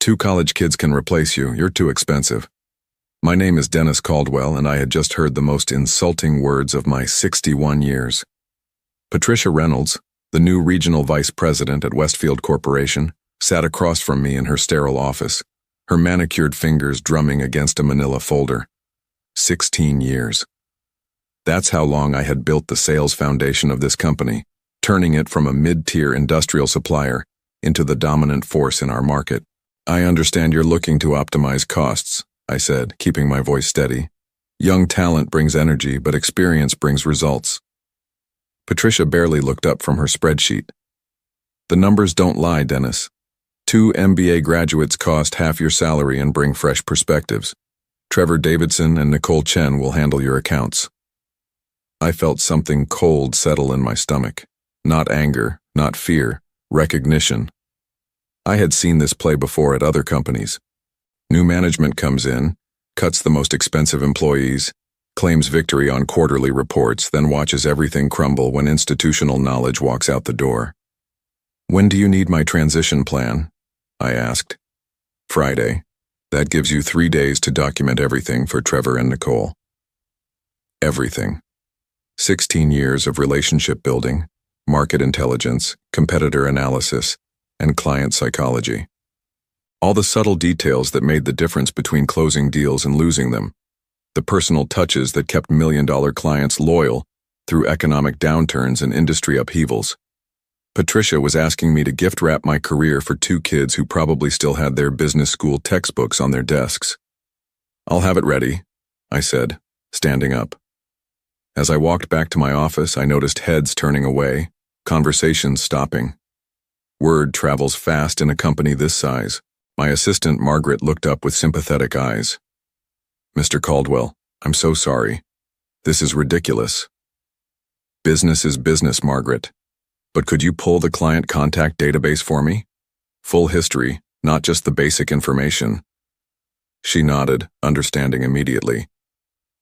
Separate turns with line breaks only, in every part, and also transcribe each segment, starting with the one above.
2 college kids can replace you. You're too expensive. My name is Dennis Caldwell, and I had just heard the most insulting words of my 61 years. Patricia Reynolds, the new regional vice president at Westfield Corporation, sat across from me in her sterile office, her manicured fingers drumming against a manila folder. 16 years. That's how long I had built the sales foundation of this company, turning it from a mid-tier industrial supplier into the dominant force in our market. I understand you're looking to optimize costs, I said, keeping my voice steady. Young talent brings energy, but experience brings results. Patricia barely looked up from her spreadsheet. The numbers don't lie, Dennis. 2 MBA graduates cost half your salary and bring fresh perspectives. Trevor Davidson and Nicole Chen will handle your accounts. I felt something cold settle in my stomach. Not anger, not fear, recognition. I had seen this play before at other companies. New management comes in, cuts the most expensive employees, claims victory on quarterly reports, then watches everything crumble when institutional knowledge walks out the door. When do you need my transition plan? I asked. Friday. That gives you 3 days to document everything for Trevor and Nicole. Everything. 16 years of relationship building, market intelligence, competitor analysis, and client psychology. All the subtle details that made the difference between closing deals and losing them. The personal touches that kept million-dollar clients loyal through economic downturns and industry upheavals. Patricia was asking me to gift-wrap my career for 2 kids who probably still had their business school textbooks on their desks. I'll have it ready, I said, standing up. As I walked back to my office, I noticed heads turning away, conversations stopping. Word travels fast in a company this size. My assistant, Margaret, looked up with sympathetic eyes. Mr. Caldwell, I'm so sorry. This is ridiculous. Business is business, Margaret. But could you pull the client contact database for me? Full history, not just the basic information. She nodded, understanding immediately.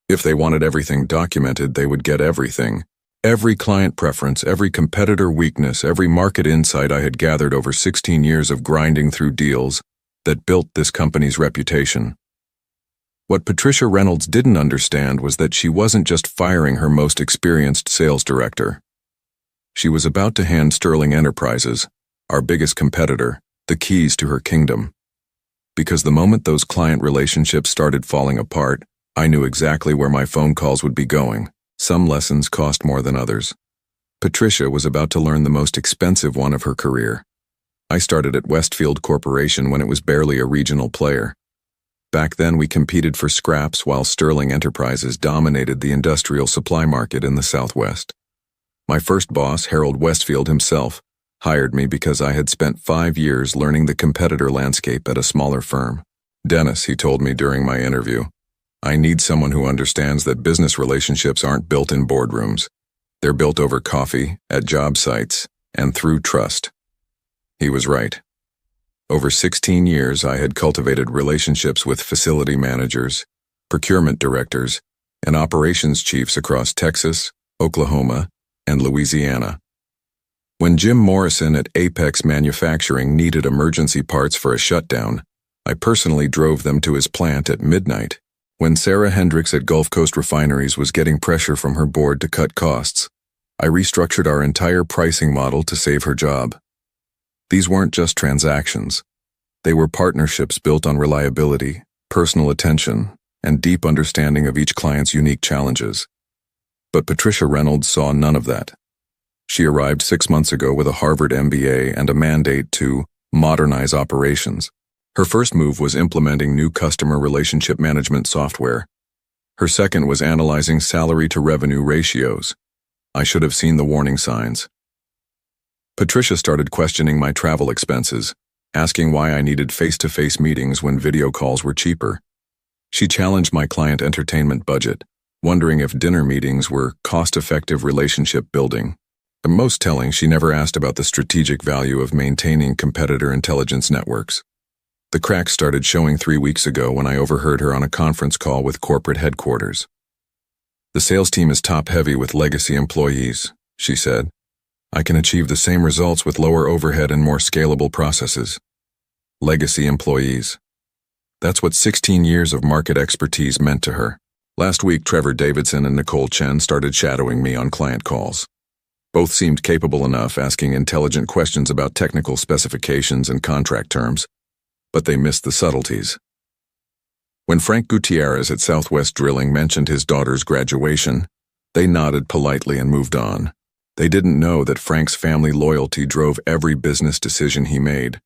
If they wanted everything documented, they would get everything. Every client preference, every competitor weakness, every market insight I had gathered over 16 years of grinding through deals that built this company's reputation. What Patricia Reynolds didn't understand was that she wasn't just firing her most experienced sales director. She was about to hand Sterling Enterprises, our biggest competitor, the keys to her kingdom. Because the moment those client relationships started falling apart, I knew exactly where my phone calls would be going. Some lessons cost more than others. Patricia was about to learn the most expensive one of her career. I started at Westfield Corporation when it was barely a regional player. Back then we competed for scraps while Sterling Enterprises dominated the industrial supply market in the Southwest. My first boss, Harold Westfield himself, hired me because I had spent 5 years learning the competitor landscape at a smaller firm. Dennis, he told me during my interview, I need someone who understands that business relationships aren't built in boardrooms. They're built over coffee, at job sites, and through trust. He was right. Over 16 years, I had cultivated relationships with facility managers, procurement directors, and operations chiefs across Texas, Oklahoma, and Louisiana. When Jim Morrison at Apex Manufacturing needed emergency parts for a shutdown, I personally drove them to his plant at midnight. When Sarah Hendricks at Gulf Coast Refineries was getting pressure from her board to cut costs, I restructured our entire pricing model to save her job. These weren't just transactions. They were partnerships built on reliability, personal attention, and deep understanding of each client's unique challenges. But Patricia Reynolds saw none of that. She arrived 6 months ago with a Harvard MBA and a mandate to modernize operations. Her first move was implementing new customer relationship management software. Her second was analyzing salary-to-revenue ratios. I should have seen the warning signs. Patricia started questioning my travel expenses, asking why I needed face-to-face meetings when video calls were cheaper. She challenged my client entertainment budget, wondering if dinner meetings were cost-effective relationship building. And most telling, she never asked about the strategic value of maintaining competitor intelligence networks. The cracks started showing 3 weeks ago when I overheard her on a conference call with corporate headquarters. The sales team is top-heavy with legacy employees, she said. I can achieve the same results with lower overhead and more scalable processes. legacy employees. That's what 16 years of market expertise meant to her. Last week, Trevor Davidson and Nicole Chen started shadowing me on client calls. Both seemed capable enough, asking intelligent questions about technical specifications and contract terms, but they missed the subtleties. When Frank Gutierrez at Southwest Drilling mentioned his daughter's graduation, they nodded politely and moved on. They didn't know that Frank's family loyalty drove every business decision he made,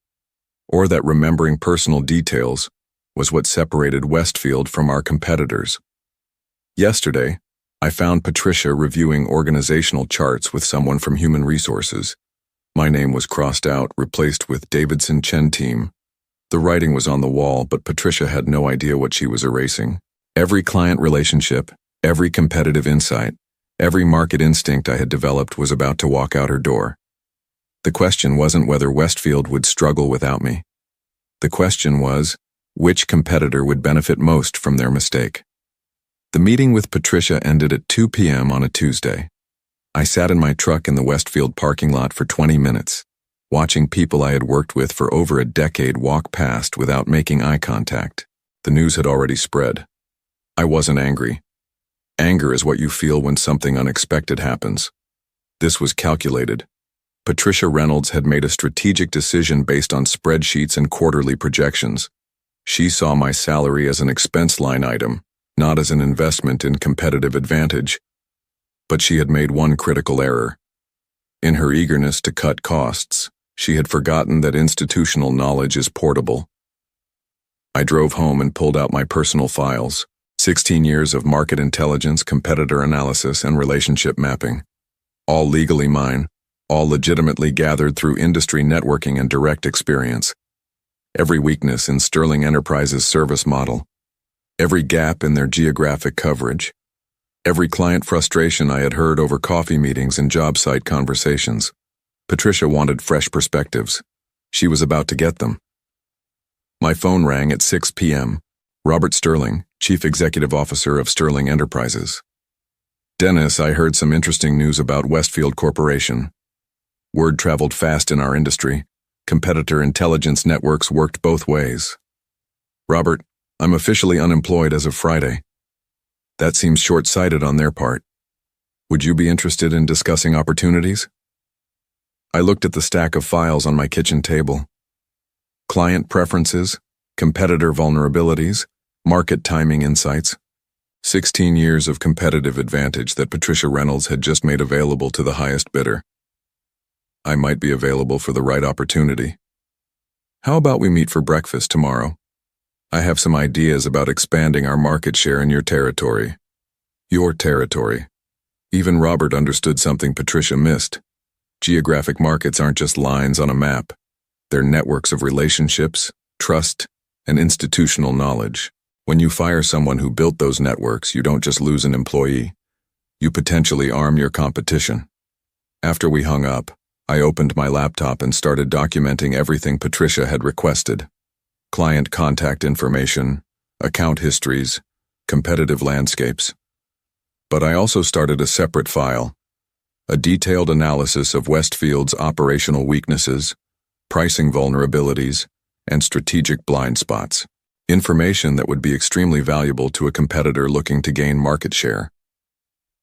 or that remembering personal details was what separated Westfield from our competitors. Yesterday, I found Patricia reviewing organizational charts with someone from Human Resources. My name was crossed out, replaced with Davidson Chen Team. The writing was on the wall, but Patricia had no idea what she was erasing. Every client relationship, every competitive insight, every market instinct I had developed was about to walk out her door. The question wasn't whether Westfield would struggle without me. The question was, which competitor would benefit most from their mistake? The meeting with Patricia ended at 2 p.m. on a Tuesday. I sat in my truck in the Westfield parking lot for 20 minutes, watching people I had worked with for over a decade walk past without making eye contact. The news had already spread. I wasn't angry. Anger is what you feel when something unexpected happens. This was calculated. Patricia Reynolds had made a strategic decision based on spreadsheets and quarterly projections. She saw my salary as an expense line item, not as an investment in competitive advantage. But she had made one critical error. In her eagerness to cut costs, she had forgotten that institutional knowledge is portable. I drove home and pulled out my personal files, 16 years of market intelligence, competitor analysis, and relationship mapping. All legally mine, all legitimately gathered through industry networking and direct experience. Every weakness in Sterling Enterprises' service model, every gap in their geographic coverage, every client frustration I had heard over coffee meetings and job site conversations. Patricia wanted fresh perspectives. She was about to get them. My phone rang at 6 p.m. Robert Sterling, Chief Executive Officer of Sterling Enterprises. Dennis, I heard some interesting news about Westfield Corporation. Word traveled fast in our industry. Competitor intelligence networks worked both ways. Robert, I'm officially unemployed as of Friday. That seems short-sighted on their part. Would you be interested in discussing opportunities? I looked at the stack of files on my kitchen table. Client preferences, competitor vulnerabilities, market timing insights. 16 years of competitive advantage that Patricia Reynolds had just made available to the highest bidder. I might be available for the right opportunity. How about we meet for breakfast tomorrow? I have some ideas about expanding our market share in your territory. Your territory. Even Robert understood something Patricia missed. Geographic markets aren't just lines on a map. They're networks of relationships, trust, and institutional knowledge. When you fire someone who built those networks, you don't just lose an employee. You potentially arm your competition. After we hung up, I opened my laptop and started documenting everything Patricia had requested. Client contact information, account histories, competitive landscapes. But I also started a separate file, a detailed analysis of Westfield's operational weaknesses, pricing vulnerabilities, and strategic blind spots. Information that would be extremely valuable to a competitor looking to gain market share.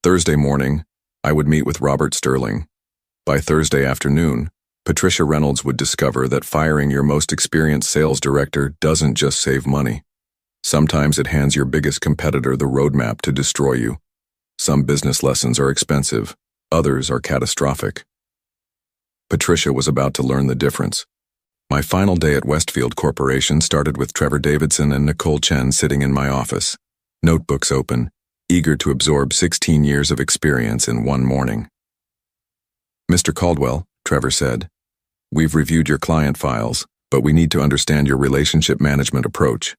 Thursday morning, I would meet with Robert Sterling. By Thursday afternoon, Patricia Reynolds would discover that firing your most experienced sales director doesn't just save money. Sometimes it hands your biggest competitor the roadmap to destroy you. Some business lessons are expensive, others are catastrophic. Patricia was about to learn the difference. My final day at Westfield Corporation started with Trevor Davidson and Nicole Chen sitting in my office, notebooks open, eager to absorb 16 years of experience in one morning. Mr. Caldwell, Trevor said, we've reviewed your client files, but we need to understand your relationship management approach.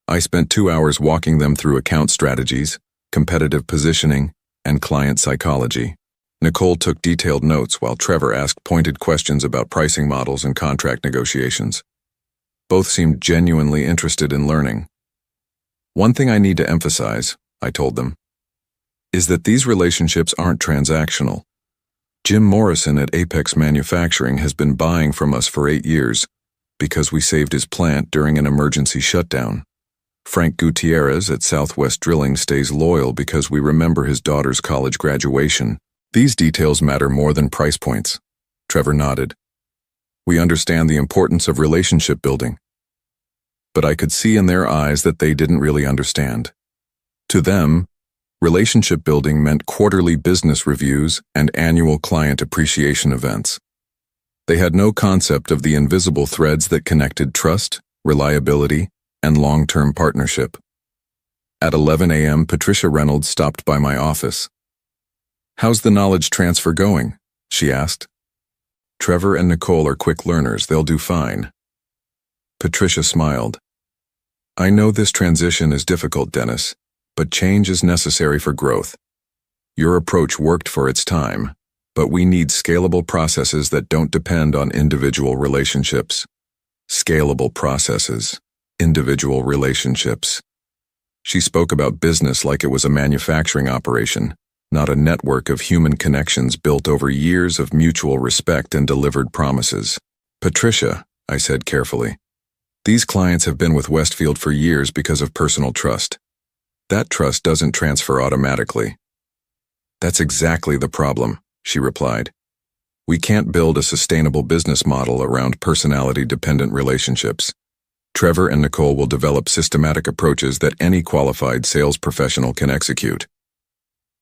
I spent 2 hours walking them through account strategies, competitive positioning, and client psychology. Nicole took detailed notes while Trevor asked pointed questions about pricing models and contract negotiations. Both seemed genuinely interested in learning. One thing I need to emphasize, I told them, is that these relationships aren't transactional. Jim Morrison at Apex Manufacturing has been buying from us for 8 years Because we saved his plant during an emergency shutdown. Frank Gutierrez at Southwest Drilling stays loyal because we remember his daughter's college graduation. These details matter more than price points. Trevor nodded. We understand the importance of relationship building. But I could see in their eyes that they didn't really understand. To them, relationship building meant quarterly business reviews and annual client appreciation events. They had no concept of the invisible threads that connected trust, reliability, and long-term partnership. At 11 a.m., Patricia Reynolds stopped by my office. "How's the knowledge transfer going?" she asked. "Trevor and Nicole are quick learners. They'll do fine." Patricia smiled. "I know this transition is difficult, Dennis, but change is necessary for growth. Your approach worked for its time, but we need scalable processes that don't depend on individual relationships." Scalable processes. Individual relationships. She spoke about business like it was a manufacturing operation, not a network of human connections built over years of mutual respect and delivered promises. "Patricia," I said carefully, "these clients have been with Westfield for years because of personal trust. That trust doesn't transfer automatically." "That's exactly the problem," she replied. "We can't build a sustainable business model around personality-dependent relationships. Trevor and Nicole will develop systematic approaches that any qualified sales professional can execute."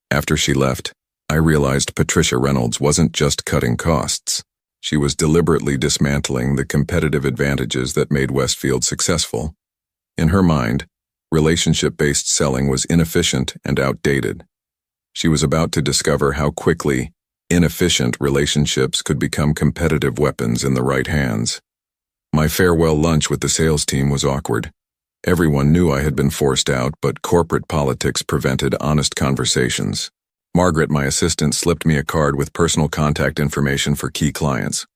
After she left, I realized Patricia Reynolds wasn't just cutting costs. She was deliberately dismantling the competitive advantages that made Westfield successful. In her mind, relationship-based selling was inefficient and outdated. She was about to discover how quickly inefficient relationships could become competitive weapons in the right hands. My farewell lunch with the sales team was awkward. Everyone knew I had been forced out, but corporate politics prevented honest conversations. Margaret, my assistant, slipped me a card with personal contact information for key clients.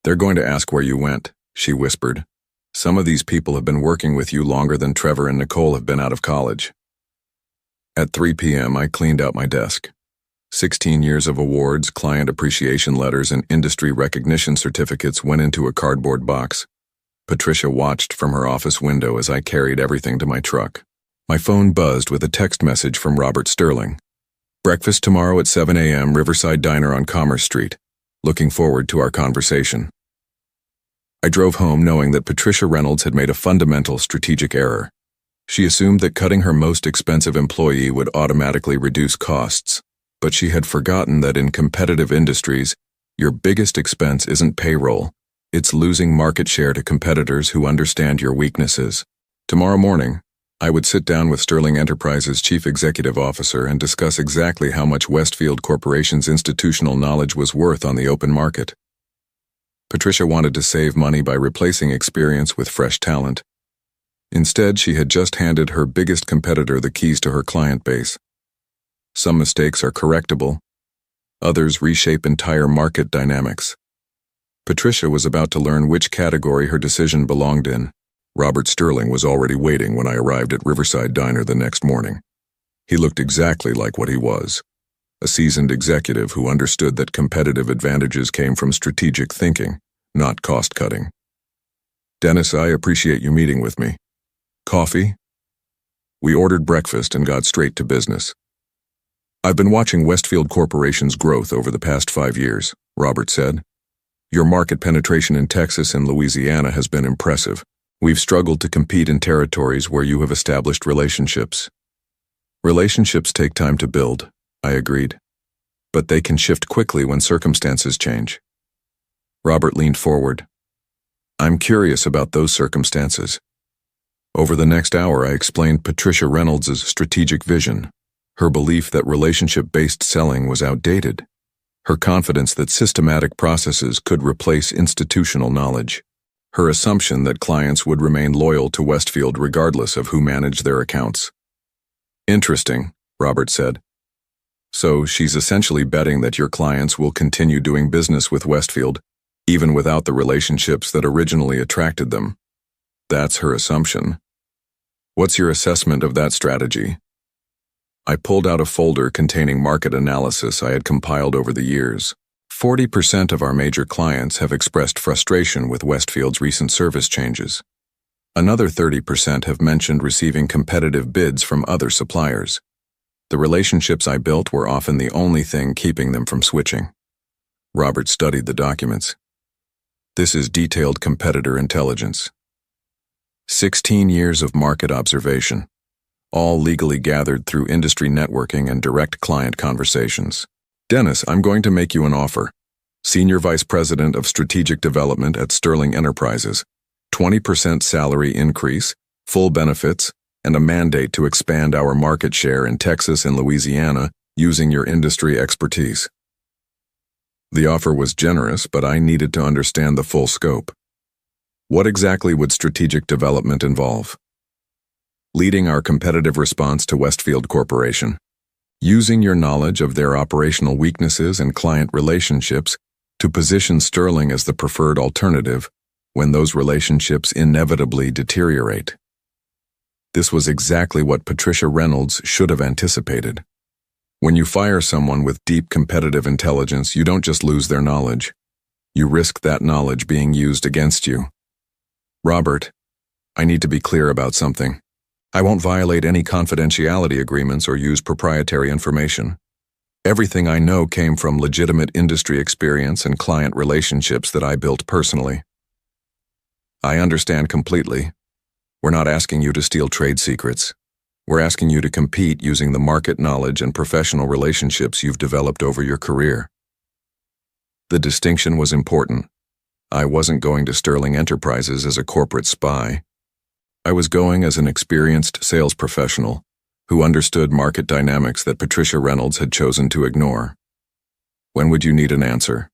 "They're going to ask where you went," she whispered. "Some of these people have been working with you longer than Trevor and Nicole have been out of college." At 3 p.m., I cleaned out my desk. 16 years of awards, client appreciation letters, and industry recognition certificates went into a cardboard box. Patricia watched from her office window as I carried everything to my truck. My phone buzzed with a text message from Robert Sterling. "Breakfast tomorrow at 7 a.m., Riverside Diner on Commerce Street. Looking forward to our conversation." I drove home knowing that Patricia Reynolds had made a fundamental strategic error. She assumed that cutting her most expensive employee would automatically reduce costs. But she had forgotten that in competitive industries, your biggest expense isn't payroll. It's losing market share to competitors who understand your weaknesses. Tomorrow morning, I would sit down with Sterling Enterprises' chief executive officer and discuss exactly how much Westfield Corporation's institutional knowledge was worth on the open market. Patricia wanted to save money by replacing experience with fresh talent. Instead, she had just handed her biggest competitor the keys to her client base. Some mistakes are correctable. Others reshape entire market dynamics. Patricia was about to learn which category her decision belonged in. Robert Sterling was already waiting when I arrived at Riverside Diner the next morning. He looked exactly like what he was, a seasoned executive who understood that competitive advantages came from strategic thinking, not cost-cutting. "Dennis, I appreciate you meeting with me. Coffee?" We ordered breakfast and got straight to business. "I've been watching Westfield Corporation's growth over the past 5 years," Robert said. "Your market penetration in Texas and Louisiana has been impressive. We've struggled to compete in territories where you have established relationships." "Relationships take time to build," I agreed. "But they can shift quickly when circumstances change." Robert leaned forward. "I'm curious about those circumstances." Over the next hour, I explained Patricia Reynolds' strategic vision. Her belief that relationship-based selling was outdated. Her confidence that systematic processes could replace institutional knowledge. Her assumption that clients would remain loyal to Westfield regardless of who managed their accounts. "Interesting," Robert said. "So she's essentially betting that your clients will continue doing business with Westfield, even without the relationships that originally attracted them. That's her assumption. What's your assessment of that strategy?" I pulled out a folder containing market analysis I had compiled over the years. 40% of our major clients have expressed frustration with Westfield's recent service changes. Another 30% have mentioned receiving competitive bids from other suppliers. The relationships I built were often the only thing keeping them from switching. Robert studied the documents. This is detailed competitor intelligence. 16 years of market observation, all legally gathered through industry networking and direct client conversations. Dennis, I'm going to make you an offer. Senior Vice President of Strategic Development at Sterling Enterprises, 20% salary increase, full benefits, and a mandate to expand our market share in Texas and Louisiana using your industry expertise. The offer was generous, but I needed to understand the full scope. What exactly would strategic development involve? Leading our competitive response to Westfield Corporation. Using your knowledge of their operational weaknesses and client relationships to position Sterling as the preferred alternative when those relationships inevitably deteriorate. This was exactly what Patricia Reynolds should have anticipated. When you fire someone with deep competitive intelligence, you don't just lose their knowledge. You risk that knowledge being used against you. Robert, I need to be clear about something. I won't violate any confidentiality agreements or use proprietary information. Everything I know came from legitimate industry experience and client relationships that I built personally. I understand completely. We're not asking you to steal trade secrets. We're asking you to compete using the market knowledge and professional relationships you've developed over your career. The distinction was important. I wasn't going to Sterling Enterprises as a corporate spy. I was going as an experienced sales professional who understood market dynamics that Patricia Reynolds had chosen to ignore. When would you need an answer?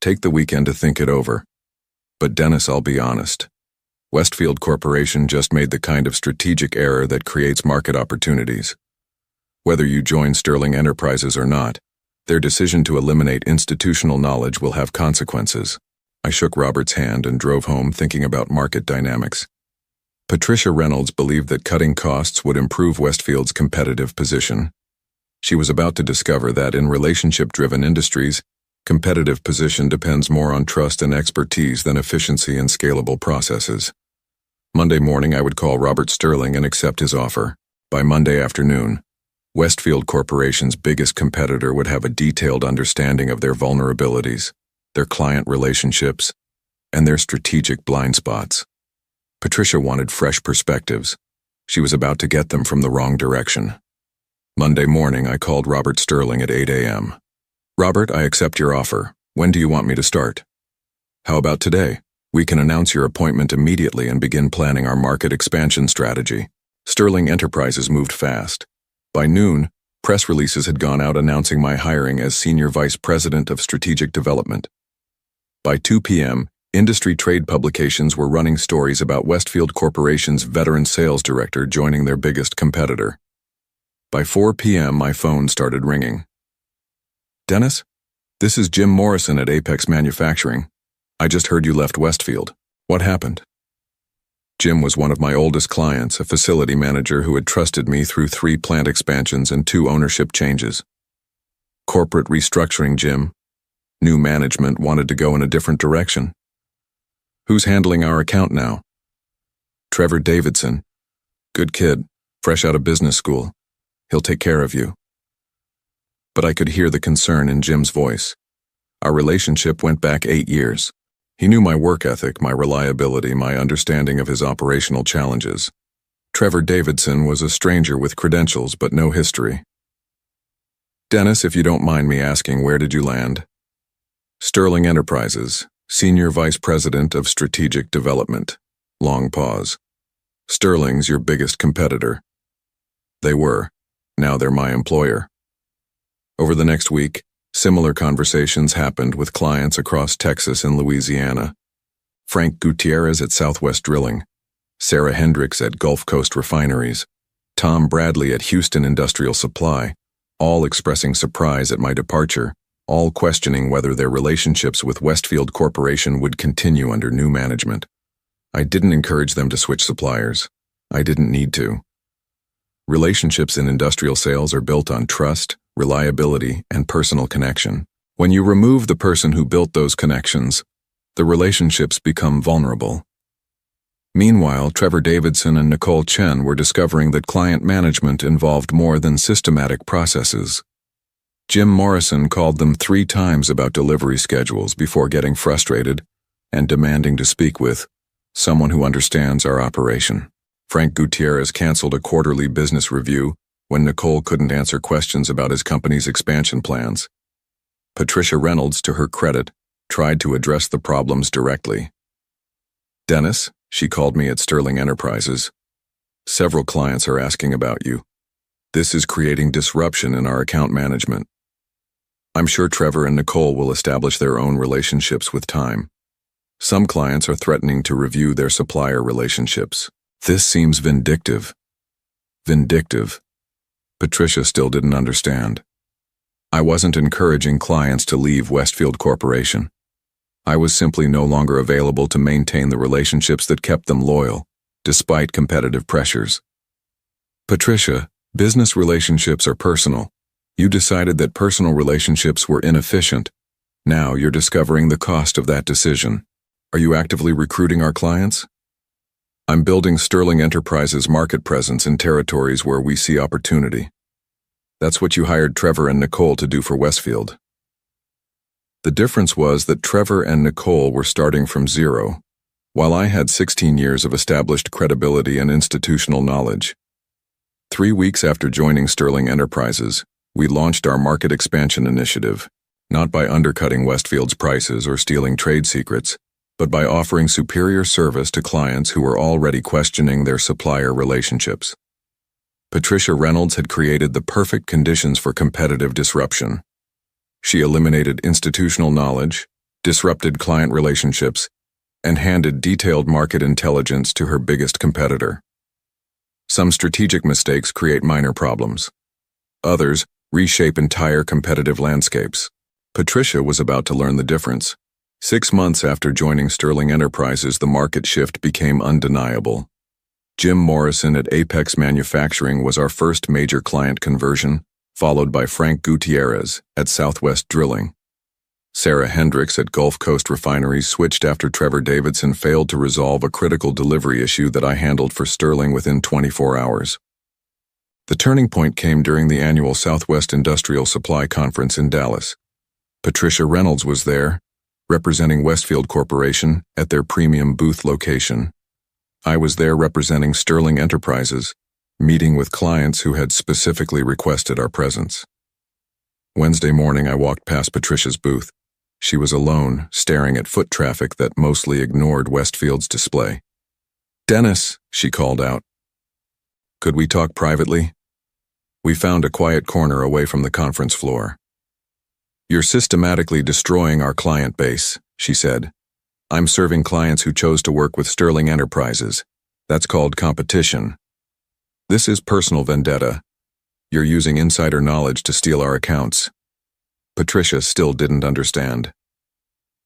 Take the weekend to think it over. But Dennis, I'll be honest. Westfield Corporation just made the kind of strategic error that creates market opportunities. Whether you join Sterling Enterprises or not, their decision to eliminate institutional knowledge will have consequences. I shook Robert's hand and drove home thinking about market dynamics. Patricia Reynolds believed that cutting costs would improve Westfield's competitive position. She was about to discover that in relationship-driven industries, competitive position depends more on trust and expertise than efficiency and scalable processes. Monday morning, I would call Robert Sterling and accept his offer. By Monday afternoon, Westfield Corporation's biggest competitor would have a detailed understanding of their vulnerabilities, their client relationships, and their strategic blind spots. Patricia wanted fresh perspectives. She was about to get them from the wrong direction. Monday morning, I called Robert Sterling at 8 a.m. Robert, I accept your offer. When do you want me to start? How about today? We can announce your appointment immediately and begin planning our market expansion strategy. Sterling Enterprises moved fast. By noon, press releases had gone out announcing my hiring as Senior Vice President of Strategic Development. By 2 p.m., industry trade publications were running stories about Westfield Corporation's veteran sales director joining their biggest competitor. By 4 p.m., my phone started ringing. Dennis, this is Jim Morrison at Apex Manufacturing. I just heard you left Westfield. What happened? Jim was one of my oldest clients, a facility manager who had trusted me through 3 plant expansions and 2 ownership changes. Corporate restructuring, Jim. New management wanted to go in a different direction. Who's handling our account now? Trevor Davidson. Good kid, fresh out of business school. He'll take care of you. But I could hear the concern in Jim's voice. Our relationship went back 8 years. He knew my work ethic, my reliability, my understanding of his operational challenges. Trevor Davidson was a stranger with credentials but no history. Dennis, if you don't mind me asking, where did you land? Sterling Enterprises, Senior Vice President of Strategic Development. Long pause. Sterling's your biggest competitor. They were. Now they're my employer. Over the next week, similar conversations happened with clients across Texas and Louisiana. Frank Gutierrez at Southwest Drilling, Sarah Hendricks at Gulf Coast Refineries, Tom Bradley at Houston Industrial Supply, all expressing surprise at my departure, all questioning whether their relationships with Westfield Corporation would continue under new management. I didn't encourage them to switch suppliers. I didn't need to. Relationships in industrial sales are built on trust, reliability, and personal connection. When you remove the person who built those connections, the relationships become vulnerable. Meanwhile, Trevor Davidson and Nicole Chen were discovering that client management involved more than systematic processes. Jim Morrison called them 3 times about delivery schedules before getting frustrated and demanding to speak with someone who understands our operation. Frank Gutierrez canceled a quarterly business review when Nicole couldn't answer questions about his company's expansion plans. Patricia Reynolds, to her credit, tried to address the problems directly. "Dennis," she called me at Sterling Enterprises, "several clients are asking about you. This is creating disruption in our account management. I'm sure Trevor and Nicole will establish their own relationships with time. Some clients are threatening to review their supplier relationships. This seems vindictive." Vindictive. Patricia still didn't understand. I wasn't encouraging clients to leave Westfield Corporation. I was simply no longer available to maintain the relationships that kept them loyal, despite competitive pressures. "Patricia, business relationships are personal. You decided that personal relationships were inefficient. Now you're discovering the cost of that decision. Are you actively recruiting our clients?" "I'm building Sterling Enterprises' market presence in territories where we see opportunity." "That's what you hired Trevor and Nicole to do for Westfield." The difference was that Trevor and Nicole were starting from zero, while I had 16 years of established credibility and institutional knowledge. 3 weeks after joining Sterling Enterprises, we launched our market expansion initiative, not by undercutting Westfield's prices or stealing trade secrets, but by offering superior service to clients who were already questioning their supplier relationships. Patricia Reynolds had created the perfect conditions for competitive disruption. She eliminated institutional knowledge, disrupted client relationships, and handed detailed market intelligence to her biggest competitor. Some strategic mistakes create minor problems. Others reshape entire competitive landscapes. Patricia was about to learn the difference. 6 months after joining Sterling Enterprises, the market shift became undeniable. Jim Morrison at Apex Manufacturing was our first major client conversion, followed by Frank Gutierrez at Southwest Drilling. Sarah Hendricks at Gulf Coast Refineries switched after Trevor Davidson failed to resolve a critical delivery issue that I handled for Sterling within 24 hours. The turning point came during the annual Southwest Industrial Supply Conference in Dallas. Patricia Reynolds was there, representing Westfield Corporation at their premium booth location. I was there representing Sterling Enterprises, meeting with clients who had specifically requested our presence. Wednesday morning, I walked past Patricia's booth. She was alone, staring at foot traffic that mostly ignored Westfield's display. "Dennis," she called out. "Could we talk privately?" We found a quiet corner away from the conference floor. "You're systematically destroying our client base," she said. "I'm serving clients who chose to work with Sterling Enterprises. That's called competition. This is personal vendetta. You're using insider knowledge to steal our accounts." Patricia still didn't understand.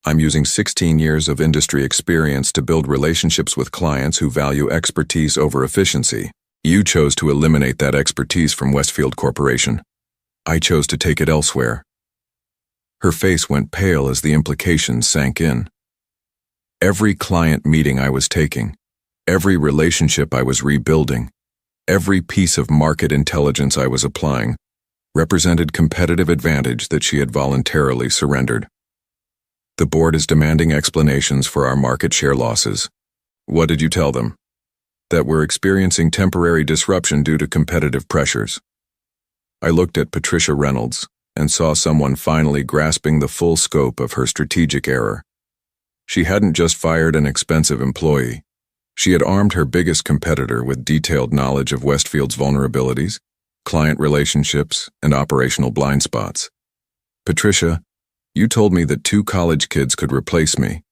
"I'm using 16 years of industry experience to build relationships with clients who value expertise over efficiency. You chose to eliminate that expertise from Westfield Corporation. I chose to take it elsewhere." Her face went pale as the implications sank in. Every client meeting I was taking, every relationship I was rebuilding, every piece of market intelligence I was applying represented competitive advantage that she had voluntarily surrendered. "The board is demanding explanations for our market share losses." "What did you tell them?" "That we're experiencing temporary disruption due to competitive pressures." I looked at Patricia Reynolds and saw someone finally grasping the full scope of her strategic error. She hadn't just fired an expensive employee. She had armed her biggest competitor with detailed knowledge of Westfield's vulnerabilities, client relationships, and operational blind spots. "Patricia, you told me that 2 college kids could replace me.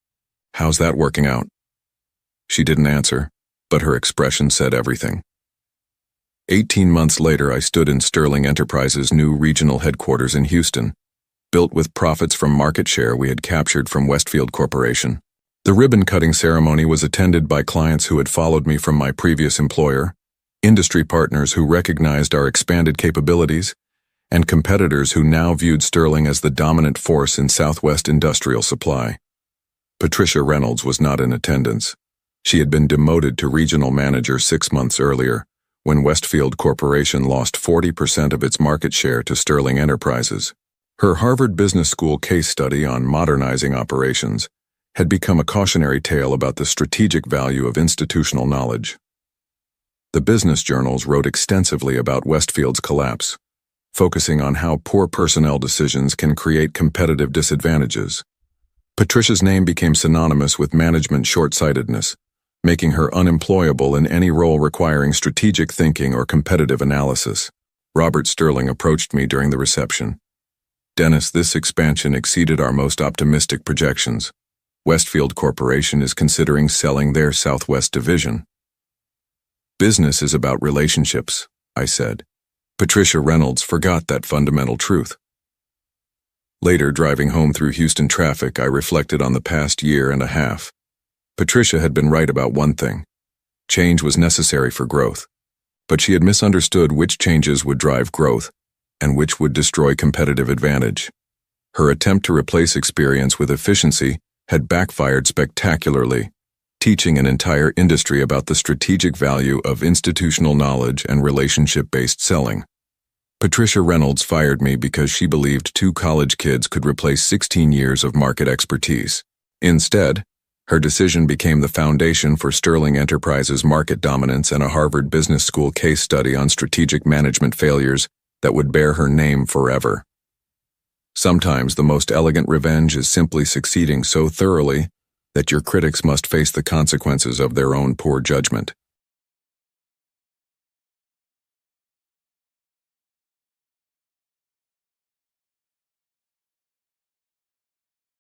How's that working out?" She didn't answer, but her expression said everything. 18 months later, I stood in Sterling Enterprises' new regional headquarters in Houston, built with profits from market share we had captured from Westfield Corporation. The ribbon-cutting ceremony was attended by clients who had followed me from my previous employer, industry partners who recognized our expanded capabilities, and competitors who now viewed Sterling as the dominant force in Southwest industrial supply. Patricia Reynolds was not in attendance. She had been demoted to regional manager 6 months earlier, when Westfield Corporation lost 40% of its market share to Sterling Enterprises. Her Harvard Business School case study on modernizing operations had become a cautionary tale about the strategic value of institutional knowledge. The business journals wrote extensively about Westfield's collapse, focusing on how poor personnel decisions can create competitive disadvantages. Patricia's name became synonymous with management short-sightedness, making her unemployable in any role requiring strategic thinking or competitive analysis. Robert Sterling approached me during the reception. "Dennis, this expansion exceeded our most optimistic projections. Westfield Corporation is considering selling their Southwest division." "Business is about relationships," I said. Patricia Reynolds forgot that fundamental truth. Later, driving home through Houston traffic, I reflected on the past year and a half. Patricia had been right about one thing. Change was necessary for growth. But she had misunderstood which changes would drive growth and which would destroy competitive advantage. Her attempt to replace experience with efficiency had backfired spectacularly, teaching an entire industry about the strategic value of institutional knowledge and relationship-based selling. Patricia Reynolds fired me because she believed 2 college kids could replace 16 years of market expertise. Instead, her decision became the foundation for Sterling Enterprises' market dominance and a Harvard Business School case study on strategic management failures that would bear her name forever. Sometimes the most elegant revenge is simply succeeding so thoroughly that your critics must face the consequences of their own poor judgment.